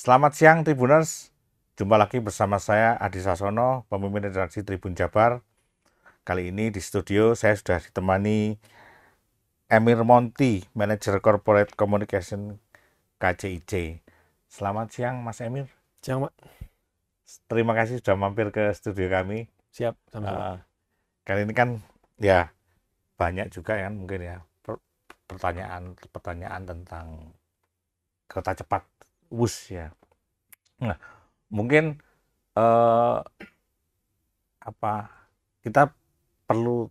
Selamat siang Tribuners, jumpa lagi bersama saya Adi Sasono, pemimpin redaksi Tribun Jabar. Kali ini di studio saya sudah ditemani Emir Monty, Manager Corporate Communication KCIC. Selamat siang Mas Emir. Siang, Pak. Terima kasih sudah mampir ke studio kami. Siap, sama-sama. Kali ini kan ya banyak juga kan mungkin ya pertanyaan tentang kereta cepat WUS ya. Nah, mungkin kita perlu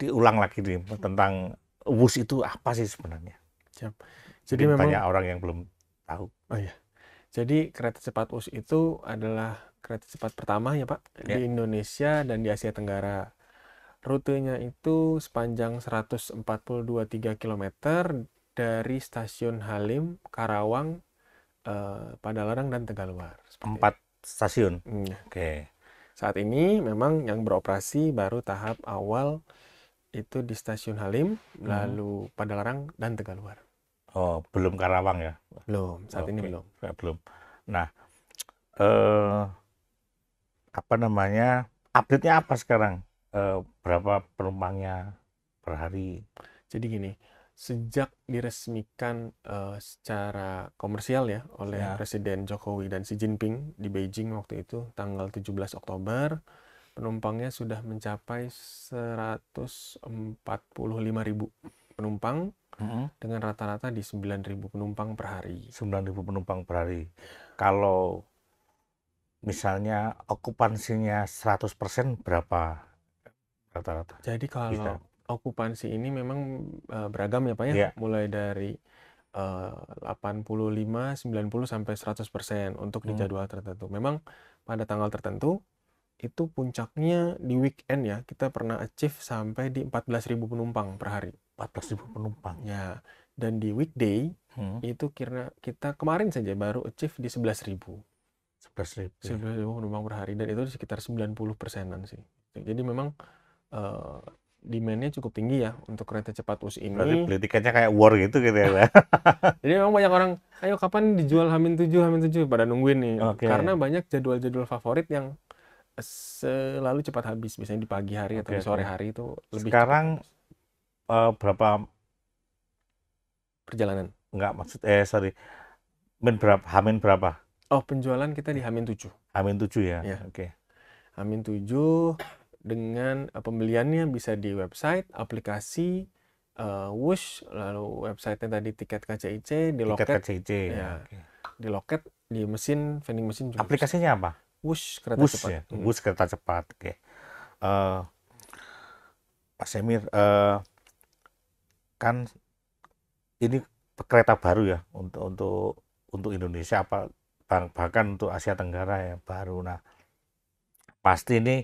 diulang lagi nih tentang WUS itu apa sih sebenarnya? Siap. Jadi Mungkin memang banyak orang yang belum tahu. Jadi kereta cepat WUS itu adalah kereta cepat pertama ya, Pak, Ya. di Indonesia dan di Asia Tenggara. Rutenya itu sepanjang 142,3 km dari stasiun Halim, Karawang, Padalarang dan Tegaluar. Seperti 4 stasiun. itu. Oke. Saat ini memang yang beroperasi baru tahap awal itu di stasiun Halim, lalu Padalarang dan Tegaluar. Oh, belum Karawang ya? Belum, saat ini Oke. belum. Belum. Nah, update-nya apa sekarang? Berapa penumpangnya per hari? Jadi gini, sejak diresmikan secara komersial ya oleh Ya. Presiden Jokowi dan Xi Jinping di Beijing waktu itu tanggal 17 Oktober, penumpangnya sudah mencapai 145.000 penumpang dengan rata-rata di 9.000 penumpang per hari. 9.000 penumpang per hari. Kalau misalnya okupansinya 100% berapa rata-rata? Jadi kalau Bisa. okupansi ini memang beragam ya Pak ya, Iya. mulai dari 85, 90 sampai 100% untuk di jadwal tertentu. Memang pada tanggal tertentu itu puncaknya di weekend ya, kita pernah achieve sampai di 14.000 penumpang per hari. 14.000 penumpang. Ya, dan di weekday itu kita kemarin saja baru achieve di 11.000. 11.000. 11.000 penumpang per hari dan itu sekitar 90%-an sih. Jadi memang demand-nya cukup tinggi ya untuk kereta cepat WUS ini. Berarti beli tiketnya kayak war gitu ya. Jadi memang banyak orang, ayo kapan dijual H-7 pada nungguin nih. Oke. Karena banyak jadwal-jadwal favorit yang selalu cepat habis. Misalnya di pagi hari atau di sore hari itu lebih sekarang cepat habis. Berapa Perjalanan? Hamin berapa? Oh, penjualan kita di H-7. Hamin 7 ya? Ya. Oke. H-7 dengan pembeliannya bisa di website, aplikasi, WUS, lalu website-nya tadi tiket KCIC, di loket. Tiket KCIC. Ya, di loket, di mesin, vending machine juga. Aplikasinya apa? WUS kereta cepat. Ya? WUS kereta cepat. Oke. Pak Semir, kan ini kereta baru ya untuk Indonesia bahkan untuk Asia Tenggara ya baru. Nah, pasti ini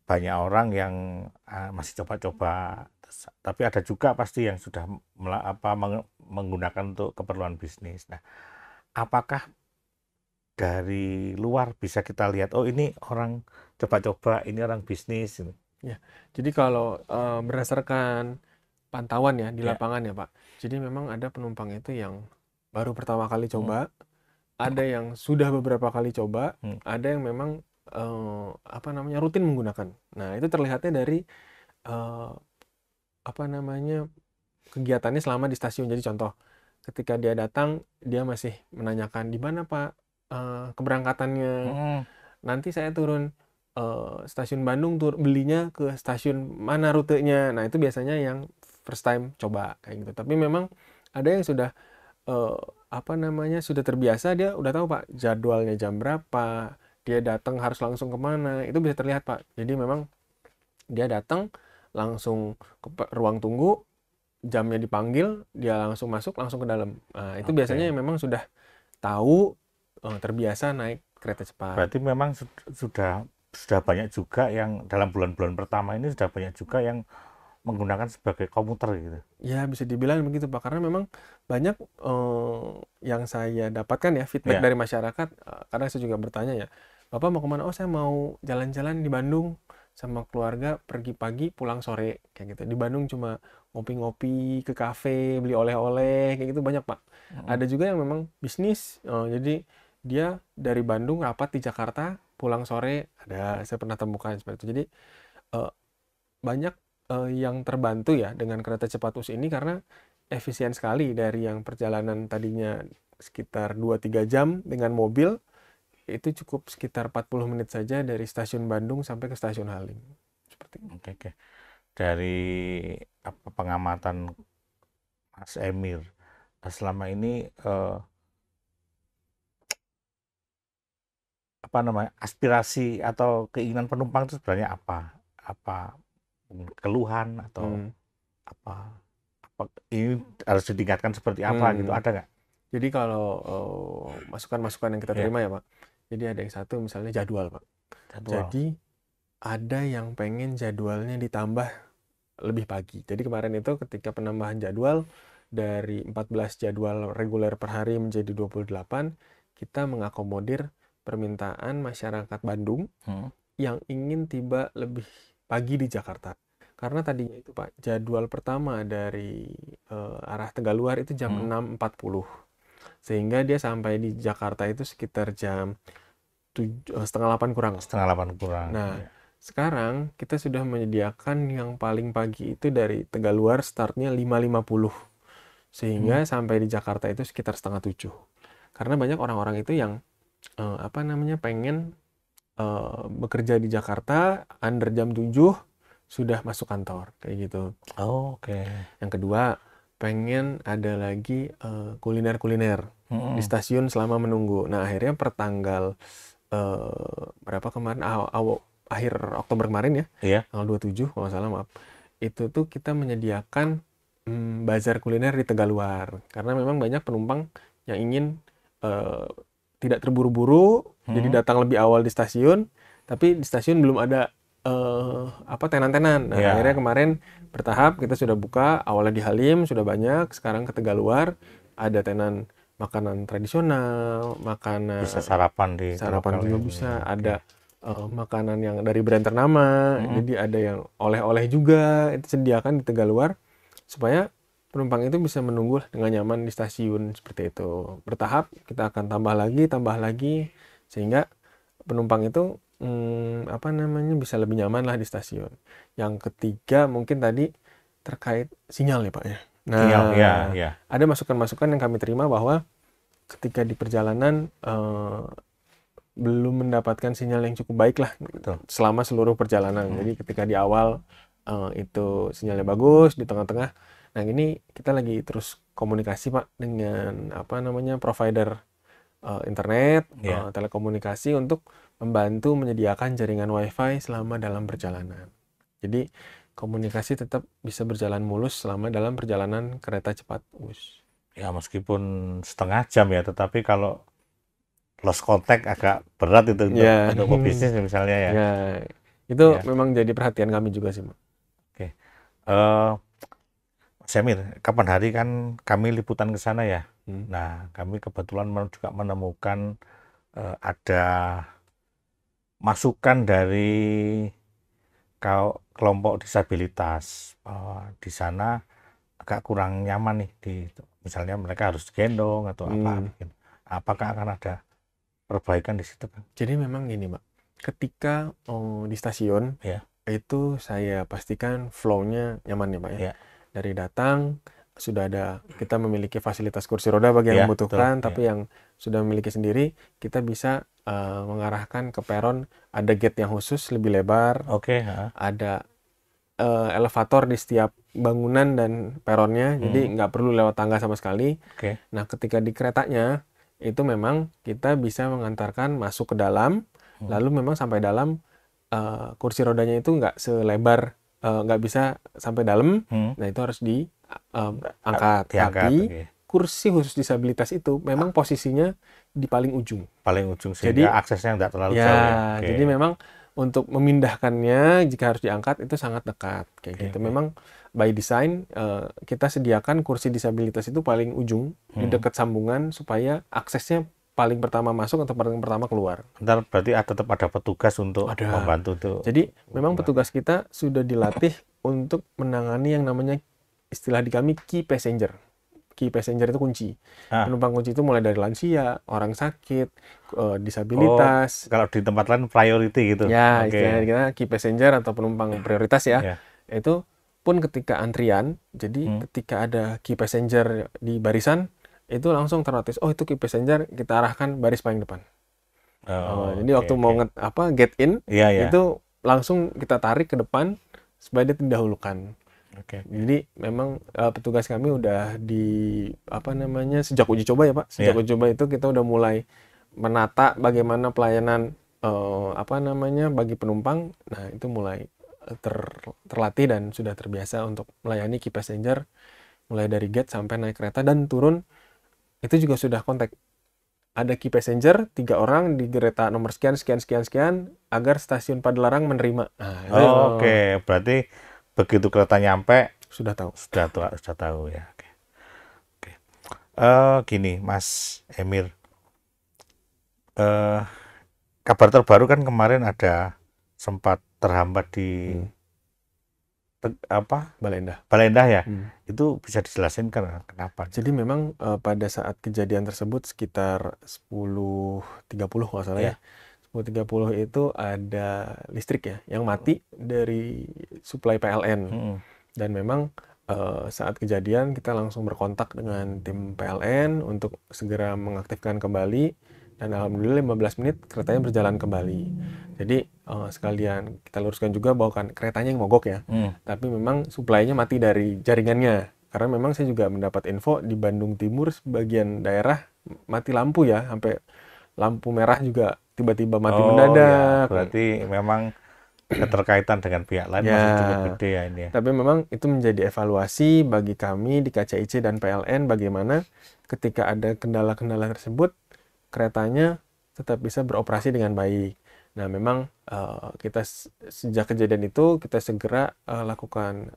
banyak orang yang masih coba-coba, tapi ada juga pasti yang sudah menggunakan untuk keperluan bisnis. Nah, apakah dari luar bisa kita lihat, oh ini orang coba-coba, ini orang bisnis? Ya, jadi kalau berdasarkan pantauan ya di lapangan ya Pak, jadi memang ada penumpang itu yang baru pertama kali coba, ada yang sudah beberapa kali coba, ada yang memang rutin menggunakan. Nah, itu terlihatnya dari kegiatannya selama di stasiun. Jadi contoh, ketika dia datang, dia masih menanyakan, di mana Pak keberangkatannya? Nanti saya turun stasiun Bandung, belinya ke stasiun mana rutenya. Nah, itu biasanya yang first time coba kayak gitu. Tapi memang ada yang sudah sudah terbiasa, dia udah tahu Pak jadwalnya jam berapa, dia datang harus langsung kemana, itu bisa terlihat Pak. Jadi memang dia datang langsung ke ruang tunggu, jamnya dipanggil, dia langsung masuk, langsung ke dalam. Nah, itu biasanya memang sudah tahu, terbiasa naik kereta cepat. Berarti memang sudah banyak juga yang dalam bulan-bulan pertama ini sudah banyak juga yang menggunakan sebagai komuter gitu. Ya, bisa dibilang begitu Pak, karena memang banyak yang saya dapatkan ya feedback dari masyarakat, karena saya juga bertanya ya, Bapak mau kemana? Oh, saya mau jalan-jalan di Bandung sama keluarga pergi pagi pulang sore kayak gitu. Di Bandung cuma ngopi-ngopi ke kafe, beli oleh-oleh kayak gitu banyak, Pak. Ada juga yang memang bisnis, jadi dia dari Bandung rapat di Jakarta, pulang sore, ada saya pernah temukan seperti itu. Jadi eh, banyak yang terbantu ya dengan kereta cepat WUS ini karena efisien sekali dari yang perjalanan tadinya sekitar 2-3 jam dengan mobil itu cukup sekitar 40 menit saja dari stasiun Bandung sampai ke stasiun Halim. Seperti itu. Oke. Dari pengamatan Mas Emir, selama ini aspirasi atau keinginan penumpang itu sebenarnya apa? Apa keluhan atau apa? Ini harus ditingkatkan seperti apa gitu? Ada nggak? Jadi kalau masukan-masukan yang kita terima ya Pak. Jadi ada yang satu misalnya jadwal Pak. Jadi ada yang pengen jadwalnya ditambah lebih pagi. Jadi kemarin itu ketika penambahan jadwal dari 14 jadwal reguler per hari menjadi 28, kita mengakomodir permintaan masyarakat Bandung yang ingin tiba lebih pagi di Jakarta. Karena tadinya itu Pak, jadwal pertama dari arah Tegaluar itu jam 6.40. Sehingga dia sampai di Jakarta itu sekitar jam 7.30 kurang. Nah, sekarang kita sudah menyediakan yang paling pagi itu dari Tegaluar startnya 5.50. Sehingga sampai di Jakarta itu sekitar 6.30. Karena banyak orang-orang itu yang pengen bekerja di Jakarta under jam 7 sudah masuk kantor kayak gitu. Oke. Yang kedua, pengen ada lagi kuliner-kuliner di stasiun selama menunggu. Nah, akhirnya per tanggal berapa kemarin? Akhir Oktober kemarin ya, tanggal 27 kalau nggak salah, maaf. Itu tuh kita menyediakan bazar kuliner di Tegaluar. Karena memang banyak penumpang yang ingin tidak terburu-buru, jadi datang lebih awal di stasiun, tapi di stasiun belum ada tenan-tenan. Nah, akhirnya kemarin bertahap kita sudah buka, awalnya di Halim sudah banyak, sekarang ke Tegaluar ada tenan makanan tradisional, makanan bisa sarapan juga bisa, ada makanan yang dari brand ternama, jadi ada yang oleh-oleh juga itu sediakan di Tegaluar supaya penumpang itu bisa menunggu dengan nyaman di stasiun seperti itu. Bertahap kita akan tambah lagi sehingga penumpang itu bisa lebih nyaman lah di stasiun. Yang ketiga mungkin tadi terkait sinyal ya Pak ya. Nah, ada masukan-masukan yang kami terima bahwa ketika di perjalanan belum mendapatkan sinyal yang cukup baik lah selama seluruh perjalanan. Jadi ketika di awal itu sinyalnya bagus, di tengah-tengah. Nah, ini kita lagi terus komunikasi Pak dengan provider internet, telekomunikasi untuk membantu menyediakan jaringan WiFi selama dalam perjalanan. Jadi komunikasi tetap bisa berjalan mulus selama dalam perjalanan kereta cepat WUS. Ya meskipun setengah jam ya, tetapi kalau lost contact agak berat itu untuk pebisnis misalnya ya. Itu memang jadi perhatian kami juga sih, Pak. Oke. Semir, kapan hari kan kami liputan ke sana ya. Nah, kami kebetulan juga menemukan ada masukan dari kelompok disabilitas. Di sana agak kurang nyaman nih, misalnya mereka harus gendong atau apa. Apakah akan ada perbaikan di situ, Bang? Jadi memang gini, Pak. Ketika di stasiun, itu saya pastikan flow-nya nyaman ya, Pak ya. Dari datang sudah ada, kita memiliki fasilitas kursi roda bagi yang membutuhkan, tapi yang sudah memiliki sendiri, kita bisa mengarahkan ke peron, ada gate yang khusus lebih lebar, ada elevator di setiap bangunan dan peronnya, jadi nggak perlu lewat tangga sama sekali. Nah, ketika di keretanya, itu memang kita bisa mengantarkan masuk ke dalam, lalu memang sampai dalam, kursi rodanya itu nggak selebar, nggak bisa sampai dalam, nah itu harus diangkat. Tapi kursi khusus disabilitas itu memang posisinya di paling ujung. Sehingga jadi, aksesnya nggak terlalu jauh ya. Jadi memang untuk memindahkannya jika harus diangkat itu sangat dekat kayak gitu. Memang by design kita sediakan kursi disabilitas itu paling ujung di dekat sambungan supaya aksesnya paling pertama masuk atau paling pertama keluar. Ntar berarti tetap ada petugas untuk Ada. membantu tuh. Jadi memang petugas kita sudah dilatih untuk menangani yang namanya istilah di kami key passenger. Key passenger itu kunci. Penumpang kunci itu mulai dari lansia, orang sakit, disabilitas. Kalau di tempat lain priority gitu. Ya, istilahnya kita key passenger atau penumpang prioritas ya. Yeah. Itu pun ketika antrian, jadi ketika ada key passenger di barisan, itu langsung ternotis, oh itu key passenger, kita arahkan baris paling depan. Jadi waktu mau get in, itu langsung kita tarik ke depan supaya dia terdahulukan. Jadi memang petugas kami udah sejak uji coba ya Pak, sejak uji coba itu kita udah mulai menata bagaimana pelayanan bagi penumpang. Nah itu mulai terlatih dan sudah terbiasa untuk melayani key passenger mulai dari gate sampai naik kereta dan turun. Itu juga sudah kontak. Ada key passenger 3 orang di kereta nomor sekian agar stasiun Padalarang menerima. Nah, berarti begitu kereta nyampe sudah tahu. Sudah tahu ya. Gini Mas Emir. Kabar terbaru kan kemarin ada sempat terhambat di Balendah ya. Itu bisa dijelasin kan kenapa? Jadi memang pada saat kejadian tersebut sekitar 10.30 kalau salah ya. 10.30 itu ada listrik ya yang mati dari suplai PLN. Dan memang saat kejadian kita langsung berkontak dengan tim PLN untuk segera mengaktifkan kembali. Dan alhamdulillah 15 menit keretanya berjalan kembali. Jadi sekalian kita luruskan juga bahwa kan keretanya yang mogok ya. Tapi memang suplainya mati dari jaringannya. Karena memang saya juga mendapat info di Bandung Timur sebagian daerah mati lampu ya. Sampai lampu merah juga tiba-tiba mati mendadak. Ya, berarti memang keterkaitan dengan pihak lain masih cukup gede ya ini ya. Tapi memang itu menjadi evaluasi bagi kami di KCIC dan PLN bagaimana ketika ada kendala-kendala tersebut keretanya tetap bisa beroperasi dengan baik. Nah, memang kita sejak kejadian itu kita segera lakukan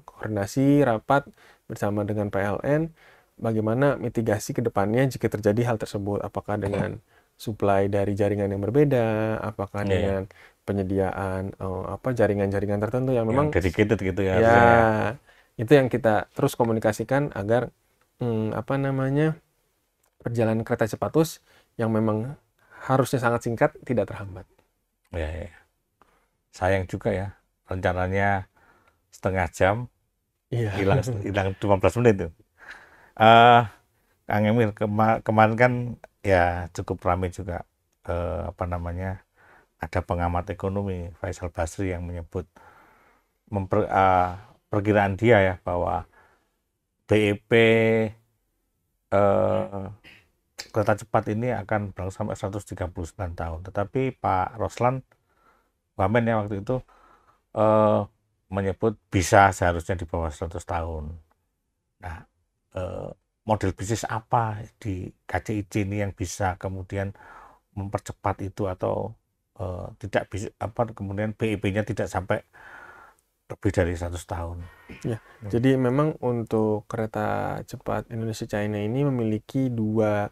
koordinasi rapat bersama dengan PLN bagaimana mitigasi ke depannya jika terjadi hal tersebut. Apakah dengan suplai dari jaringan yang berbeda, apakah dengan penyediaan jaringan-jaringan tertentu yang memang dedicated gitu ya. Ya, itu yang kita terus komunikasikan agar perjalanan kereta Cepatus yang memang harusnya sangat singkat tidak terhambat. Ya. Sayang juga ya, rencananya setengah jam, hilang 15 menit tuh. Kang Emil, kemarin kan ya cukup ramai juga ada pengamat ekonomi Faisal Basri yang menyebut perkiraan dia ya bahwa BEP kereta cepat ini akan berlangsung sampai 139 tahun. Tetapi Pak Roslan Wamen ya waktu itu menyebut bisa seharusnya di bawah 100 tahun. Nah, model bisnis apa di KCIC ini yang bisa kemudian mempercepat itu atau tidak bisa kemudian BEP-nya tidak sampai lebih dari 100 tahun. Ya, jadi memang untuk kereta cepat Indonesia China ini memiliki dua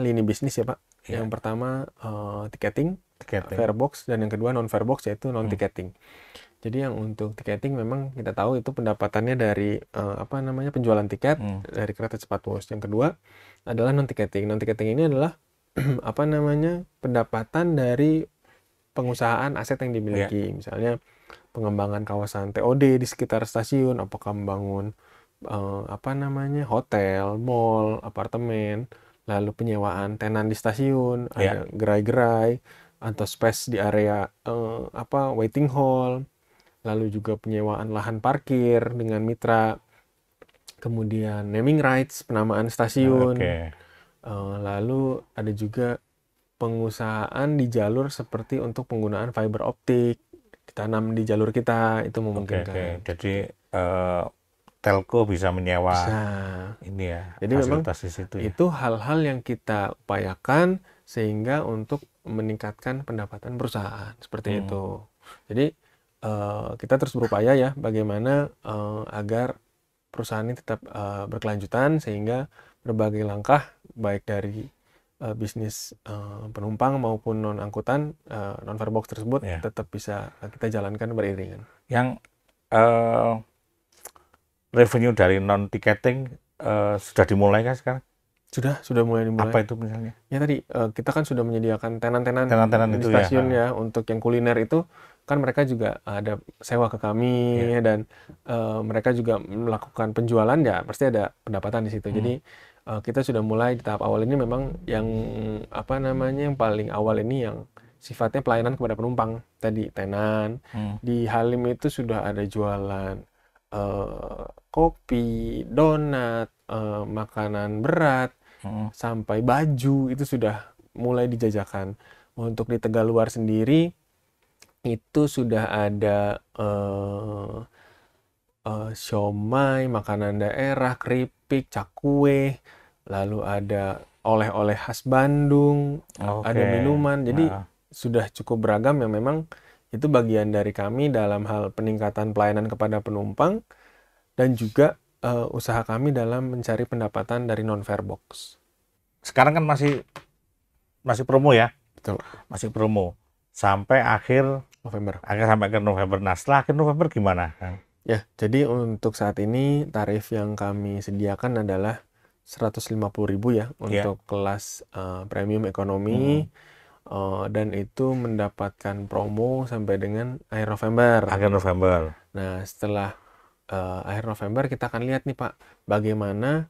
lini bisnis ya Pak. Ya. Yang pertama tiketing, farebox, dan yang kedua non farebox yaitu non tiketing. Jadi yang untuk tiketing memang kita tahu itu pendapatannya dari penjualan tiket dari kereta cepat Wus. Yang kedua adalah non tiketing. Non tiketing ini adalah pendapatan dari pengusahaan aset yang dimiliki. Misalnya pengembangan kawasan TOD di sekitar stasiun, apakah membangun hotel, mall, apartemen, lalu penyewaan tenan di stasiun, ada gerai-gerai atau space di area waiting hall, lalu juga penyewaan lahan parkir dengan mitra, kemudian naming rights, penamaan stasiun, lalu ada juga pengusahaan di jalur seperti untuk penggunaan fiber optik ditanam di jalur kita, itu memungkinkan. Jadi telco bisa menyewa ini ya. Jadi memang itu hal-hal yang kita upayakan sehingga untuk meningkatkan pendapatan perusahaan seperti itu. Jadi kita terus berupaya ya bagaimana agar perusahaan ini tetap berkelanjutan sehingga berbagai langkah baik dari bisnis penumpang maupun non angkutan, non farebox tersebut Ya. tetap bisa kita jalankan beriringan. Yang revenue dari non tiketing sudah dimulai kan sekarang? Sudah mulai dimulai. Apa itu misalnya? Ya tadi kita kan sudah menyediakan tenan-tenan di itu stasiun ya. Untuk yang kuliner itu kan mereka juga ada sewa ke kami dan mereka juga melakukan penjualan, ya pasti ada pendapatan di situ. Jadi kita sudah mulai di tahap awal ini. Memang yang yang paling awal ini yang sifatnya pelayanan kepada penumpang tadi, tenan. Di Halim itu sudah ada jualan kopi, donat, makanan berat, sampai baju itu sudah mulai dijajakan. Untuk di Tegaluar sendiri itu sudah ada siomay, makanan daerah, keripik, cakwe, lalu ada oleh-oleh khas Bandung, ada minuman. Jadi sudah cukup beragam yang memang itu bagian dari kami dalam hal peningkatan pelayanan kepada penumpang dan juga usaha kami dalam mencari pendapatan dari non farebox. Sekarang kan masih promo ya? Betul. Masih promo sampai akhir November. Sampai akhir November. Nah, setelah akhir November gimana? Ya, jadi untuk saat ini tarif yang kami sediakan adalah 150.000 ya untuk kelas premium ekonomi, dan itu mendapatkan promo sampai dengan akhir November. Akhir November. Nah, setelah akhir November kita akan lihat nih Pak, bagaimana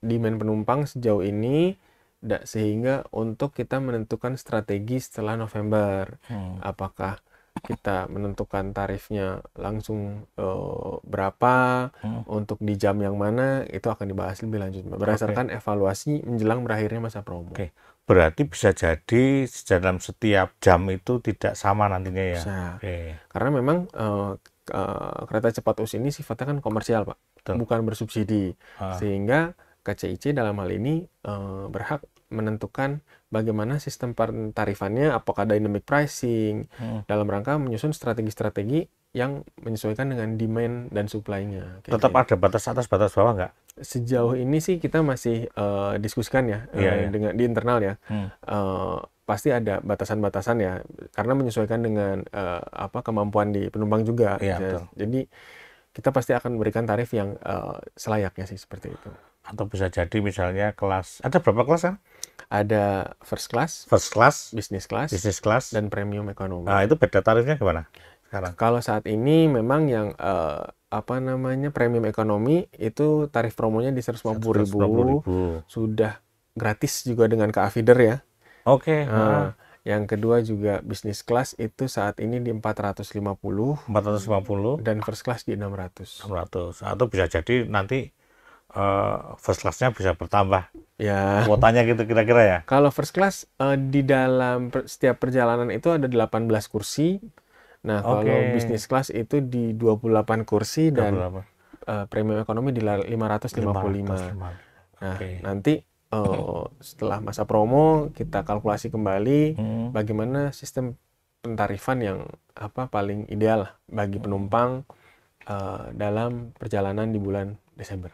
demand penumpang sejauh ini, sehingga untuk kita menentukan strategi setelah November. Apakah kita menentukan tarifnya langsung berapa, untuk di jam yang mana, itu akan dibahas lebih lanjut berdasarkan evaluasi menjelang berakhirnya masa promo. Berarti bisa jadi dalam setiap jam itu tidak sama nantinya ya? Bisa. Karena memang kereta cepat US ini sifatnya kan komersial Pak, bukan bersubsidi. Sehingga KCIC dalam hal ini berhak menentukan bagaimana sistem tarifannya, apakah dynamic pricing, dalam rangka menyusun strategi-strategi yang menyesuaikan dengan demand dan supply-nya. Tetap ada batas atas, batas bawah nggak? Sejauh ini sih kita masih diskusikan ya, dengan di internal ya. Pasti ada batasan-batasan ya, karena menyesuaikan dengan kemampuan di penumpang juga. Jadi kita pasti akan memberikan tarif yang selayaknya sih, seperti itu. Atau bisa jadi misalnya kelas, ada berapa kelas kan? Ada first class, business class, dan premium ekonomi. Nah, itu beda tarifnya gimana sekarang? Kalau saat ini memang yang premium ekonomi itu tarif promonya di 150.000, sudah gratis juga dengan ke Afeeder ya. Yang kedua juga business class itu saat ini di 450, dan first class di 600. Atau bisa jadi nanti first class-nya bisa bertambah ya, kuotanya gitu kira-kira ya. Kalau first class di dalam setiap perjalanan itu ada 18 kursi. Nah, kalau business class itu di 28 kursi dan premium ekonomi di 555. Nah, nanti setelah masa promo kita kalkulasi kembali bagaimana sistem pentarifan yang paling ideal bagi penumpang dalam perjalanan di bulan Desember.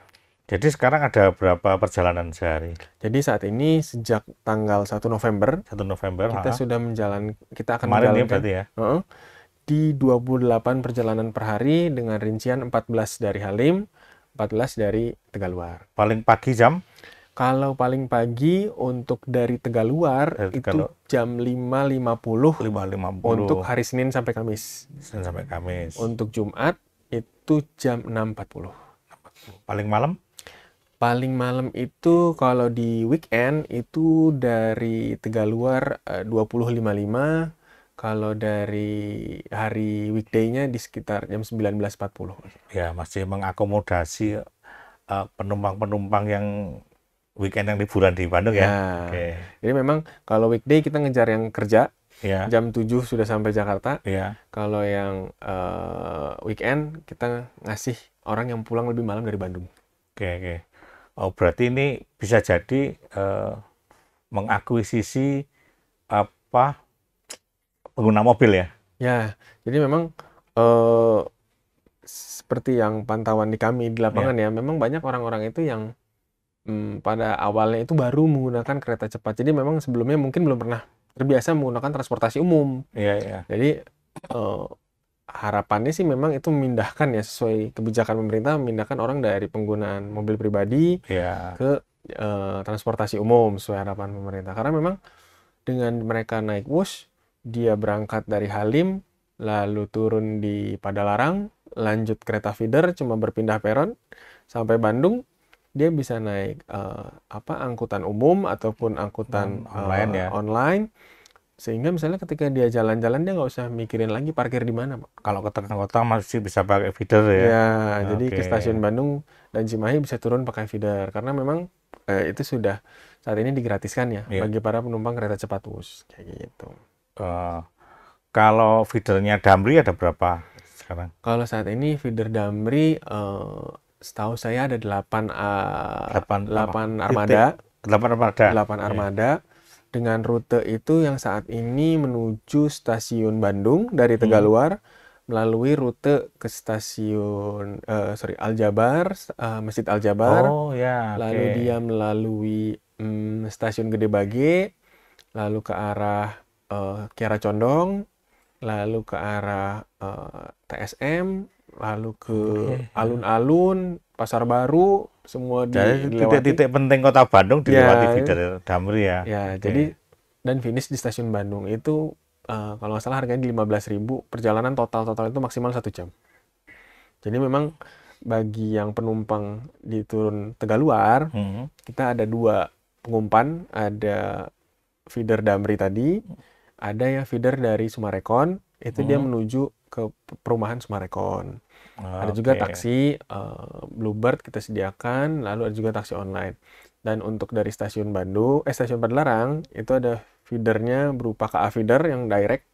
Jadi sekarang ada berapa perjalanan sehari? Jadi saat ini sejak tanggal 1 November kita sudah kita akan menjalankan ya? Di 28 perjalanan per hari dengan rincian 14 dari Halim, 14 dari Tegaluar. Paling pagi jam? Kalau paling pagi untuk dari Tegaluar itu jam 5.50 untuk hari Senin sampai Kamis. Untuk Jumat itu jam 6.40. Paling malam? Paling malam itu kalau di weekend itu dari Tegaluar 20.55. Kalau dari hari weekday-nya di sekitar jam 19.40. Ya, masih mengakomodasi penumpang-penumpang yang weekend, yang liburan di Bandung ya. Jadi memang kalau weekday kita ngejar yang kerja, jam 7 sudah sampai Jakarta. Kalau yang weekend kita ngasih orang yang pulang lebih malam dari Bandung. Oh, berarti ini bisa jadi mengakuisisi pengguna mobil ya? Ya, jadi memang seperti yang pantauan di kami di lapangan ya, memang banyak orang-orang itu yang pada awalnya itu baru menggunakan kereta cepat. Jadi memang sebelumnya mungkin belum pernah terbiasa menggunakan transportasi umum. Iya, iya. Jadi harapannya sih memang itu memindahkan ya, sesuai kebijakan pemerintah, memindahkan orang dari penggunaan mobil pribadi Iya. ke transportasi umum sesuai harapan pemerintah. Karena memang dengan mereka naik Wush, dia berangkat dari Halim, lalu turun di Padalarang, lanjut kereta feeder, cuma berpindah peron sampai Bandung, dia bisa naik angkutan umum ataupun angkutan Online ya. online, sehingga misalnya ketika dia jalan-jalan dia nggak usah mikirin lagi parkir di mana, Pak. Kalau ke tengah kota masih bisa pakai feeder ya. Ya, jadi ke Oke. stasiun Bandung dan Cimahi bisa turun pakai feeder karena memang itu sudah saat ini digratiskan ya Iya. bagi para penumpang kereta cepat Wush kayak gitu. Kalau feedernya Damri ada berapa sekarang? Kalau saat ini feeder Damri setahu saya ada 8 armada. 8 armada. 8 armada dengan rute itu yang saat ini menuju stasiun Bandung dari Tegaluar, melalui rute ke stasiun Aljabar, Masjid Aljabar, Oh ya, lalu oke. dia melalui stasiun Gede Bage, lalu ke arah Kiara Condong, lalu ke arah TSM, lalu ke alun-alun, Pasar Baru, semua Jadi dilewati. titik-titik penting kota Bandung dilewati feeder Damri ya. Ya, Oke. jadi dan finish di stasiun Bandung itu kalau nggak salah harganya di 15.000, perjalanan total itu maksimal 1 jam. Jadi memang bagi yang penumpang di turun Tegaluar, kita ada 2 pengumpan, ada feeder Damri tadi, ada yang feeder dari Sumarekon, itu dia menuju ke perumahan Sumarekon. Ada juga taksi Bluebird kita sediakan, lalu ada juga taksi online. Dan untuk dari stasiun stasiun Padalarang itu ada feedernya berupa KA feeder yang direct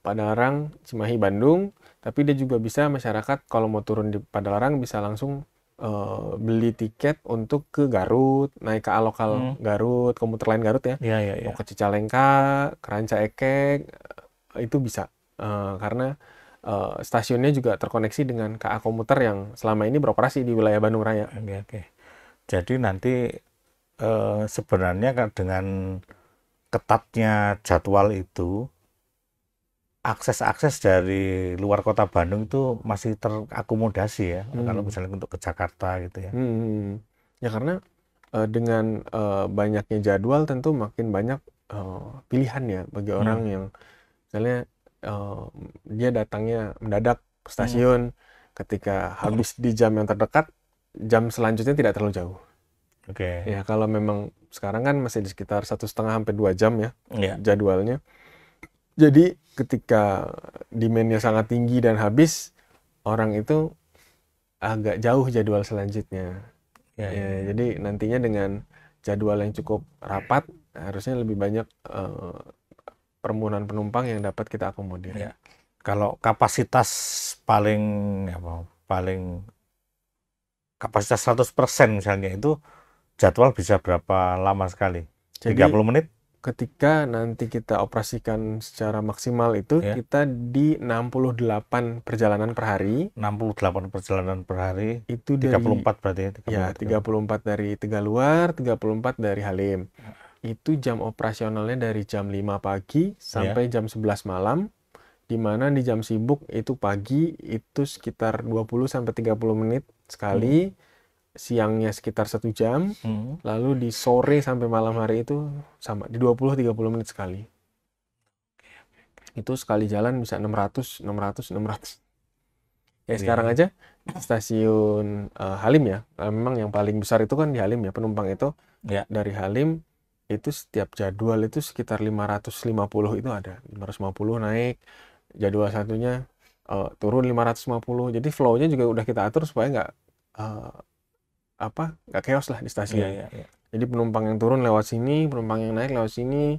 Padalarang, Cimahi, Bandung. Tapi dia juga bisa masyarakat kalau mau turun di Padalarang bisa langsung beli tiket untuk ke Garut, naik KA lokal Garut, komuter lain Garut ya. Mau ke Cicalengka, ke Ranca Ekek, itu bisa karena stasiunnya juga terkoneksi dengan KA komuter yang selama ini beroperasi di wilayah Bandung Raya. Oke. Jadi nanti sebenarnya dengan ketatnya jadwal itu, akses-akses dari luar kota Bandung itu masih terakomodasi ya, kalau misalnya untuk ke Jakarta gitu ya. Ya karena dengan banyaknya jadwal tentu makin banyak pilihan ya bagi orang yang misalnya dia datangnya mendadak ke stasiun, ketika habis di jam yang terdekat, jam selanjutnya tidak terlalu jauh. Oke. Ya kalau memang sekarang kan masih di sekitar 1,5 sampai 2 jam ya jadwalnya. Jadi ketika demand-nya sangat tinggi dan habis, orang itu agak jauh jadwal selanjutnya. Jadi nantinya dengan jadwal yang cukup rapat, harusnya lebih banyak permohonan penumpang yang dapat kita akomodir. Kalau kapasitas kapasitas 100% misalnya itu jadwal bisa berapa lama sekali? Jadi 30 menit? ketika nanti kita operasikan secara maksimal itu kita di 68 perjalanan per hari. 68 perjalanan per hari. Itu 34 berarti ya. 34 dari Tegaluar, 34 dari Halim. Itu jam operasionalnya dari jam 5 pagi sampai jam 11 malam. Di mana di jam sibuk itu pagi itu sekitar 20 sampai 30 menit sekali. Siangnya sekitar 1 jam, lalu di sore sampai malam hari itu sama, di 20-30 menit sekali. Itu sekali jalan bisa 600. Ya sekarang aja stasiun Halim ya, memang yang paling besar itu kan di Halim ya, penumpang itu dari Halim itu setiap jadwal itu sekitar 550 itu ada, 550 naik, jadwal satunya turun 550, jadi flow-nya juga udah kita atur supaya nggak chaos lah di stasiun. Jadi penumpang yang turun lewat sini, penumpang yang naik lewat sini.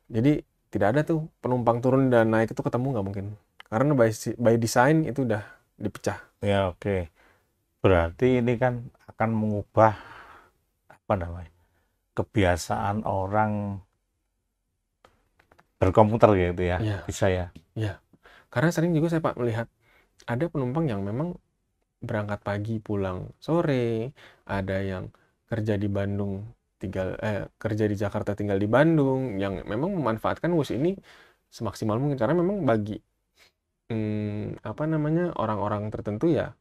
Jadi tidak ada tuh penumpang turun dan naik itu ketemu, nggak mungkin. Karena by design itu udah dipecah. Ya oke. Berarti ini kan akan mengubah kebiasaan orang berkomputer gitu ya. Bisa ya. Iya. Karena sering juga saya Pak melihat ada penumpang yang memang berangkat pagi pulang sore, ada yang kerja di Bandung kerja di Jakarta tinggal di Bandung, yang memang memanfaatkan WUS ini semaksimal mungkin, karena memang bagi orang-orang tertentu ya,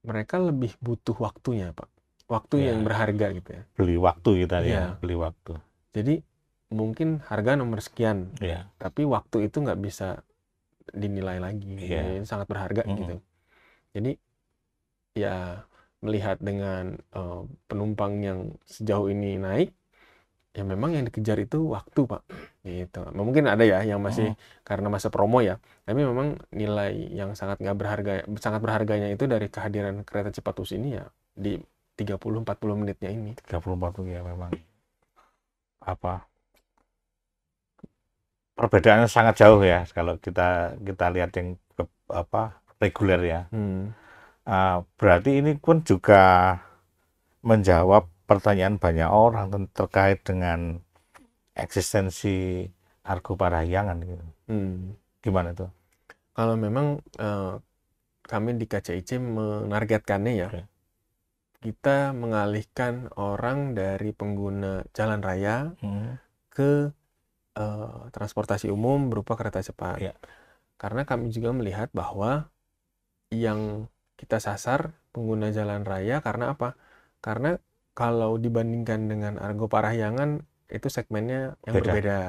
mereka lebih butuh waktunya, Pak. Waktu yang Ya, berharga gitu ya. beli waktu kita ya, Iya. beli waktu. Jadi mungkin harga nomor sekian, Ya, tapi waktu itu nggak bisa dinilai lagi. Iya. Jadi sangat berharga gitu. Jadi ya melihat dengan penumpang yang sejauh ini naik, ya memang yang dikejar itu waktu, Pak. Gitu. Mungkin ada ya yang masih karena masa promo ya, tapi memang nilai yang sangat berharganya itu dari kehadiran kereta cepat WUS ini ya di 30-40 menitnya ini. 30-40 ya memang apa perbedaannya sangat jauh ya kalau kita lihat yang reguler ya. Berarti ini pun juga menjawab pertanyaan banyak orang terkait dengan eksistensi Argo Parahyangan gitu. Gimana tuh? Kalau memang kami di KCIC menargetkannya ya, kita mengalihkan orang dari pengguna jalan raya ke transportasi umum berupa kereta cepat. Ya. Karena kami juga melihat bahwa yang kita sasar pengguna jalan raya karena apa? Karena kalau dibandingkan dengan Argo Parahyangan itu segmennya yang berbeda.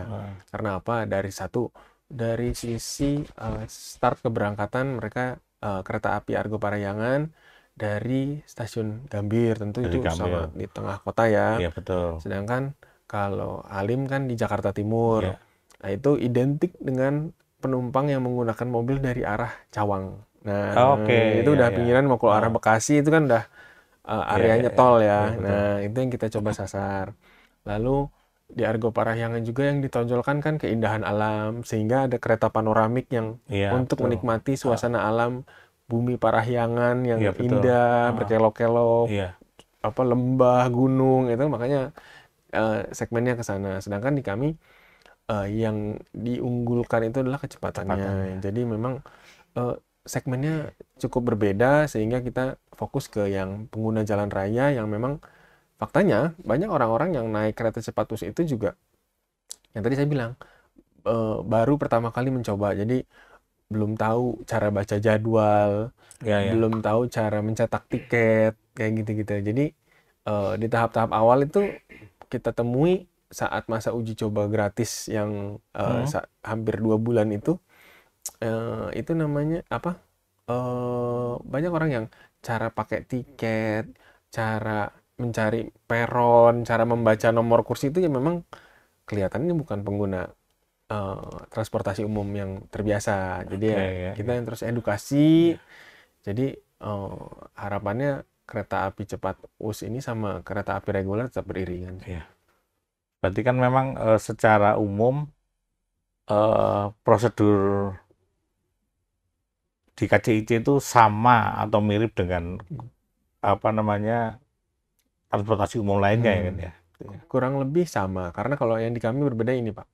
Karena apa? Dari sisi start keberangkatan mereka kereta api Argo Parahyangan dari stasiun Gambir, tentu itu sama di tengah kota ya. Iya, betul. Sedangkan kalau Halim kan di Jakarta Timur. Iya. Nah, itu identik dengan penumpang yang menggunakan mobil dari arah Cawang. Nah, itu udah pinggiran mau ke arah Bekasi, itu kan udah areanya tol ya. Nah, itu yang kita coba sasar. Lalu di Argo Parahyangan juga yang ditonjolkan kan keindahan alam, sehingga ada kereta panoramik yang untuk menikmati suasana alam bumi Parahyangan yang indah, berkelok-kelok, lembah, gunung, itu makanya segmennya ke sana. Sedangkan di kami yang diunggulkan itu adalah kecepatannya. Jadi memang segmennya cukup berbeda, sehingga kita fokus ke yang pengguna jalan raya yang memang faktanya banyak orang-orang yang naik kereta cepat WUS itu juga yang tadi saya bilang baru pertama kali mencoba. Jadi belum tahu cara baca jadwal, belum tahu cara mencetak tiket, kayak gitu-gitu. Jadi di tahap-tahap awal itu kita temui saat masa uji coba gratis yang hampir 2 bulan itu namanya apa? Banyak orang yang cara pakai tiket, cara mencari peron, cara membaca nomor kursi itu ya memang kelihatannya bukan pengguna transportasi umum yang terbiasa. Jadi kita yang terus edukasi. Jadi harapannya kereta api cepat WUS ini sama kereta api reguler tetap beriringan. Berarti kan memang secara umum prosedur di KCIC itu sama atau mirip dengan transportasi umum lainnya ya kan ya. Kurang lebih sama, karena kalau yang di kami berbeda ini, Pak.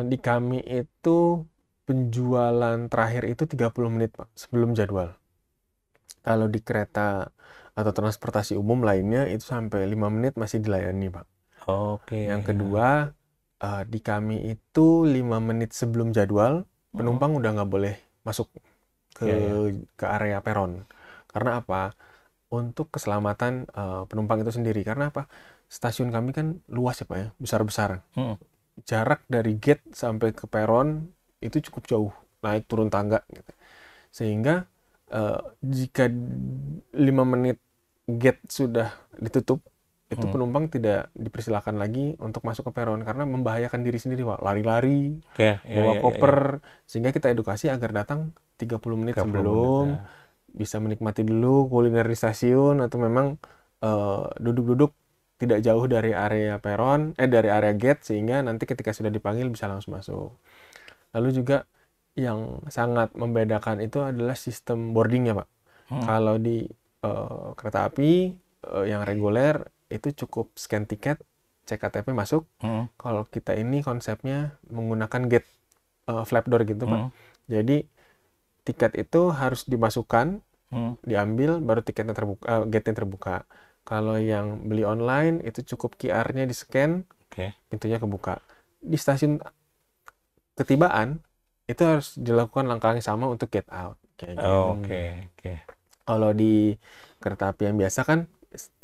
Di kami itu penjualan terakhir itu 30 menit, Pak, sebelum jadwal. Kalau di kereta atau transportasi umum lainnya itu sampai 5 menit masih dilayani, Pak. Yang kedua, di kami itu 5 menit sebelum jadwal, penumpang udah nggak boleh masuk ke area peron. Karena apa? Untuk keselamatan penumpang itu sendiri. Karena apa? Stasiun kami kan luas ya, Pak ya, besar-besar. Jarak dari gate sampai ke peron itu cukup jauh, naik turun tangga gitu. Sehingga jika 5 menit gate sudah ditutup, itu penumpang tidak dipersilakan lagi untuk masuk ke peron karena membahayakan diri sendiri, Pak. Lari-lari, bawa koper, sehingga kita edukasi agar datang 30 menit sebelum, bisa menikmati dulu kuliner di stasiun, atau memang duduk-duduk tidak jauh dari area peron, dari area gate, sehingga nanti ketika sudah dipanggil bisa langsung masuk. Lalu juga yang sangat membedakan itu adalah sistem boardingnya, Pak. Kalau di kereta api yang reguler itu cukup scan tiket, cek KTP masuk. Kalau kita ini konsepnya menggunakan gate flap door gitu, Pak. Jadi tiket itu harus dimasukkan, diambil, baru tiketnya terbuka, gate-nya terbuka. Kalau yang beli online itu cukup QR-nya di-scan, Oke. pintunya kebuka. Di stasiun ketibaan itu harus dilakukan langkah yang sama untuk get out kayak gitu. Oke. Kalau di kereta api yang biasa kan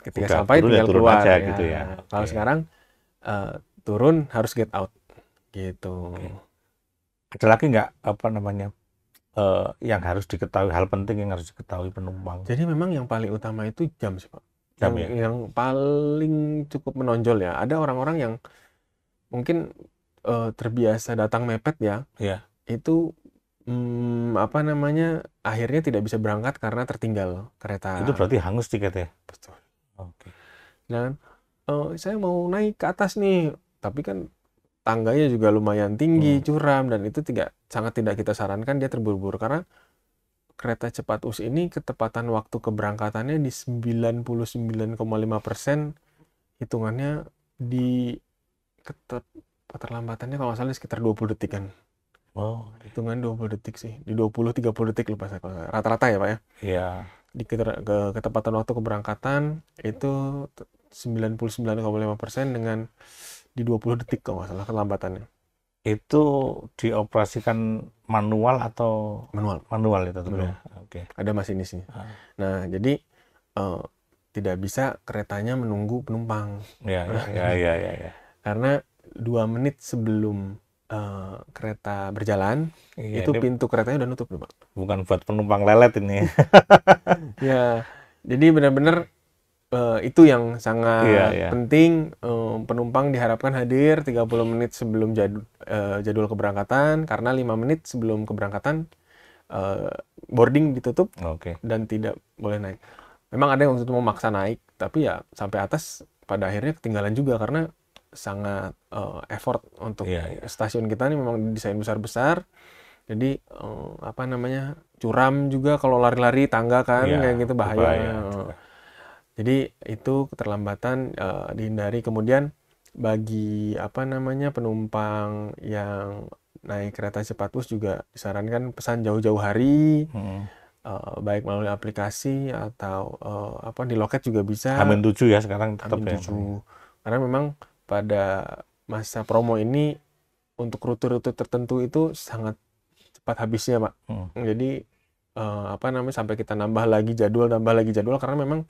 ketika Udah sampai turun ya tinggal turun keluar aja ya. gitu ya. Kalau Oke. sekarang turun harus get out gitu. Oke. Ada lagi nggak apa namanya yang harus diketahui, hal penting yang harus diketahui penumpang? Jadi memang yang paling utama itu jam sih, Pak. Jam ya? Yang paling cukup menonjol ya. Ada orang-orang yang mungkin terbiasa datang mepet ya. Iya. Itu apa namanya, akhirnya tidak bisa berangkat karena tertinggal kereta. Itu berarti hangus tiketnya? Betul. Oke. Dan saya mau naik ke atas nih, tapi kan tangganya juga lumayan tinggi, curam, dan itu sangat tidak kita sarankan dia terburu-buru karena kereta cepat US ini ketepatan waktu keberangkatannya di 99,5%, hitungannya di keterlambatannya kalau nggak salah sekitar 20 detik kan. Oh, Hitungan 20 detik sih. Di 20-30 detik lupa saya kalau rata-rata ya, Pak ya. iya. Di ketepatan waktu keberangkatan itu 99,5% dengan di 20 detik kalau nggak salah kelambatannya. Itu dioperasikan manual atau Manual. manual itu Manual. Oke. Ada masinisnya. Nah, jadi tidak bisa keretanya menunggu penumpang. Ya. Karena 2 menit sebelum kereta berjalan, Iya, itu ini pintu keretanya udah nutup, Pak. bukan buat penumpang lelet ini. Ya, jadi benar-benar itu yang sangat Iya. penting. Penumpang diharapkan hadir 30 menit sebelum jadwal keberangkatan, karena 5 menit sebelum keberangkatan boarding ditutup Oke. dan tidak boleh naik. Memang ada yang waktu itu memaksa naik, tapi ya sampai atas pada akhirnya ketinggalan juga karena sangat effort untuk stasiun kita ini memang desain besar-besar. Jadi apa namanya, curam juga kalau lari-lari tangga kan, kayak gitu bahaya. Jadi itu keterlambatan dihindari. Kemudian bagi apa namanya penumpang yang naik kereta cepat US juga disarankan pesan jauh-jauh hari, baik melalui aplikasi atau apa di loket juga bisa. H-7 ya sekarang tetap ya. H-7. Karena memang pada masa promo ini untuk rute-rute tertentu itu sangat cepat habisnya, Pak. Jadi apa namanya sampai kita nambah lagi jadwal karena memang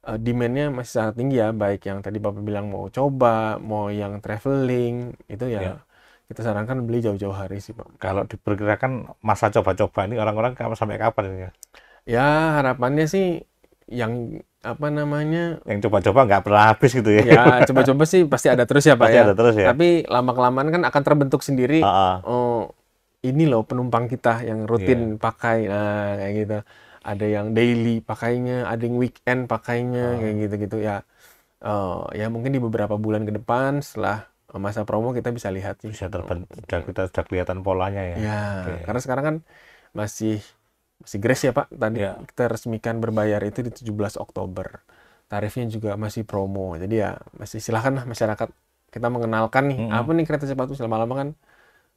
demand-nya masih sangat tinggi ya, baik yang tadi Bapak bilang mau coba, mau yang traveling, itu ya kita sarankan beli jauh-jauh hari sih, Pak. Kalau diperkirakan masa coba-coba ini orang-orang sampai kapan ini ya? Ya harapannya sih yang apa namanya, yang coba-coba nggak pernah habis gitu ya. Ya coba-coba sih pasti ada terus ya, Pak Pasti ya. ada terus ya. Tapi lama-kelamaan kan akan terbentuk sendiri. Ini loh penumpang kita yang rutin pakai, nah kayak gitu. Ada yang daily pakainya, ada yang weekend pakainya, kayak gitu-gitu ya. Ya mungkin di beberapa bulan ke depan setelah masa promo kita bisa lihat sih. Bisa terbentuk, kita sudah kelihatan polanya ya. Ya, karena sekarang kan masih grace ya, Pak. Tadi kita resmikan berbayar itu di 17 Oktober. Tarifnya juga masih promo. Jadi ya masih silahkan lah masyarakat kita mengenalkan nih apa nih kereta cepat US. Lama-lama kan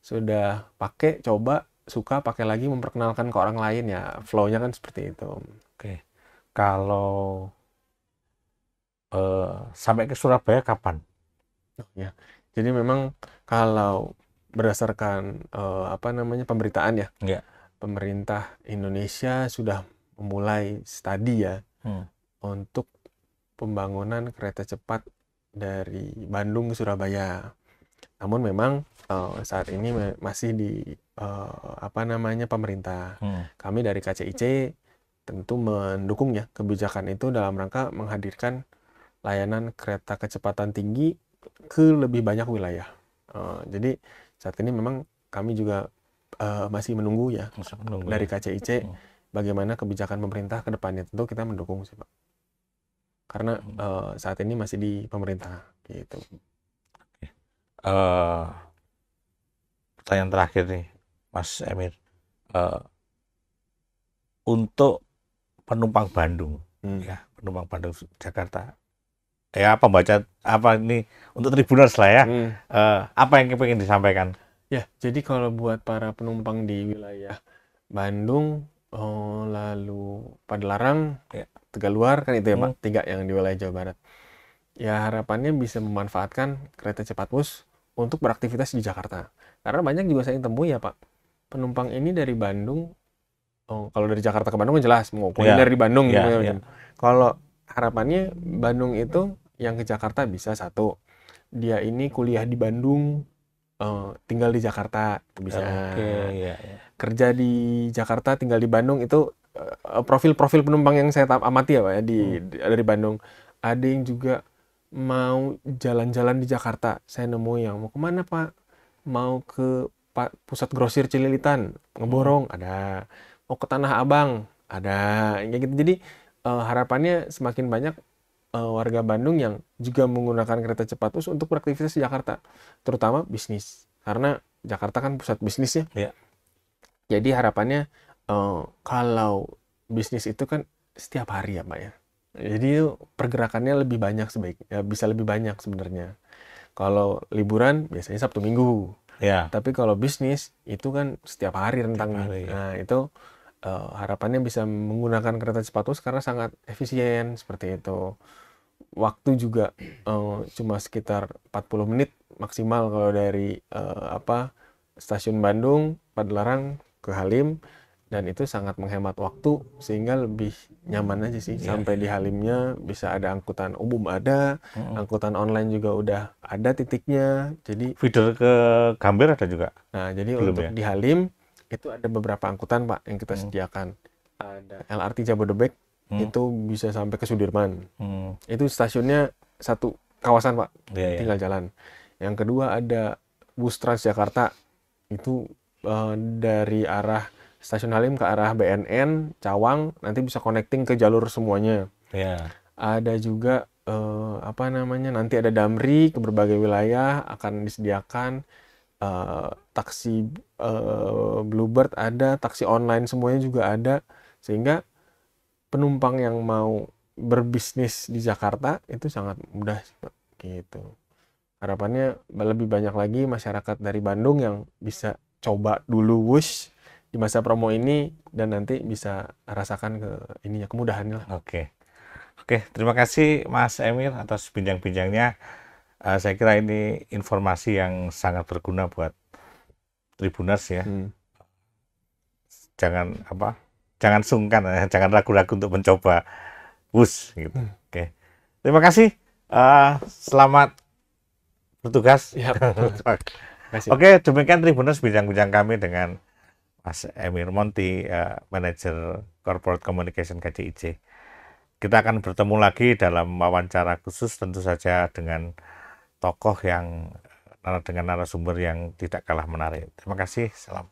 sudah pakai, coba, suka, pakai lagi, memperkenalkan ke orang lain ya. Flow-nya kan seperti itu. Oke. Kalau sampai ke Surabaya kapan? Ya. Jadi memang kalau berdasarkan apa namanya pemberitaan ya, pemerintah Indonesia sudah memulai studi ya untuk pembangunan kereta cepat dari Bandung ke Surabaya. Namun memang saat ini masih di apa namanya pemerintah. Kami dari KCIC tentu mendukung ya kebijakan itu dalam rangka menghadirkan layanan kereta kecepatan tinggi ke lebih banyak wilayah. Jadi saat ini memang kami juga masih menunggu ya dari KCIC bagaimana kebijakan pemerintah ke depannya. Tentu kita mendukung sih, Pak. Karena saat ini masih di pemerintah gitu. Pertanyaan terakhir nih, Mas Emir. Untuk penumpang Bandung, ya penumpang Bandung Jakarta, ya pembaca apa ini untuk Tribuners lah ya, apa yang ingin disampaikan? Ya, jadi kalau buat para penumpang di wilayah Bandung, lalu Padalarang, Tegaluar kan itu ya Pak, 3 yang di wilayah Jawa Barat. Ya harapannya bisa memanfaatkan kereta cepat WUS untuk beraktivitas di Jakarta. Karena banyak juga saya temui ya Pak, penumpang ini dari Bandung, kalau dari Jakarta ke Bandung kan jelas mau kuliner di Bandung gitu ya. Kalau harapannya Bandung itu yang ke Jakarta bisa satu, dia ini kuliah di Bandung, tinggal di Jakarta bisa. Kerja di Jakarta tinggal di Bandung itu profil-profil penumpang yang saya amati ya Pak ya dari Bandung. Ada yang juga mau jalan-jalan di Jakarta. Saya nemu yang mau kemana Pak? Mau ke pusat grosir Cililitan, Ngeborong, ada. Mau ke Tanah Abang, ada. Kayak gitu. Jadi harapannya semakin banyak warga Bandung yang juga menggunakan kereta cepat WUS untuk beraktivitas di Jakarta, terutama bisnis. Karena Jakarta kan pusat bisnisnya. Jadi harapannya kalau bisnis itu kan setiap hari ya Pak ya. Jadi pergerakannya lebih banyak bisa lebih banyak sebenarnya. Kalau liburan biasanya Sabtu Minggu. Tapi kalau bisnis itu kan setiap hari rentangnya. Nah itu harapannya bisa menggunakan kereta cepat WUS karena sangat efisien seperti itu. Waktu juga cuma sekitar 40 menit maksimal kalau dari stasiun Bandung, Padalarang ke Halim, dan itu sangat menghemat waktu sehingga lebih nyaman aja sih. Sampai di Halimnya bisa ada angkutan umum angkutan online juga udah ada titiknya. Jadi feeder ke Gambir ada juga. Nah, jadi untuk di Halim itu ada beberapa angkutan Pak yang kita sediakan. Ada LRT Jabodebek, itu bisa sampai ke Sudirman. Itu stasiunnya satu kawasan Pak, tinggal jalan. Yang kedua ada bus Transjakarta, itu dari arah stasiun Halim ke arah BNN, Cawang, nanti bisa connecting ke jalur semuanya. Ada juga nanti ada Damri ke berbagai wilayah akan disediakan. Taksi Bluebird ada, taksi online semuanya juga ada, sehingga penumpang yang mau berbisnis di Jakarta itu sangat mudah gitu. Harapannya lebih banyak lagi masyarakat dari Bandung yang bisa coba dulu WUS di masa promo ini dan nanti bisa rasakan kemudahannya lah. Oke, terima kasih Mas Emir atas bincang-bincangnya. Saya kira ini informasi yang sangat berguna buat Tribuners ya. Jangan sungkan, jangan ragu-ragu untuk mencoba WUS gitu. Terima kasih. Selamat bertugas. Oke, demikian Tribuners bincang-bincang kami dengan Mas Emir Monty, Manager Corporate Communication KCIC. Kita akan bertemu lagi dalam wawancara khusus, tentu saja dengan tokoh dengan narasumber yang tidak kalah menarik. Terima kasih. Salam.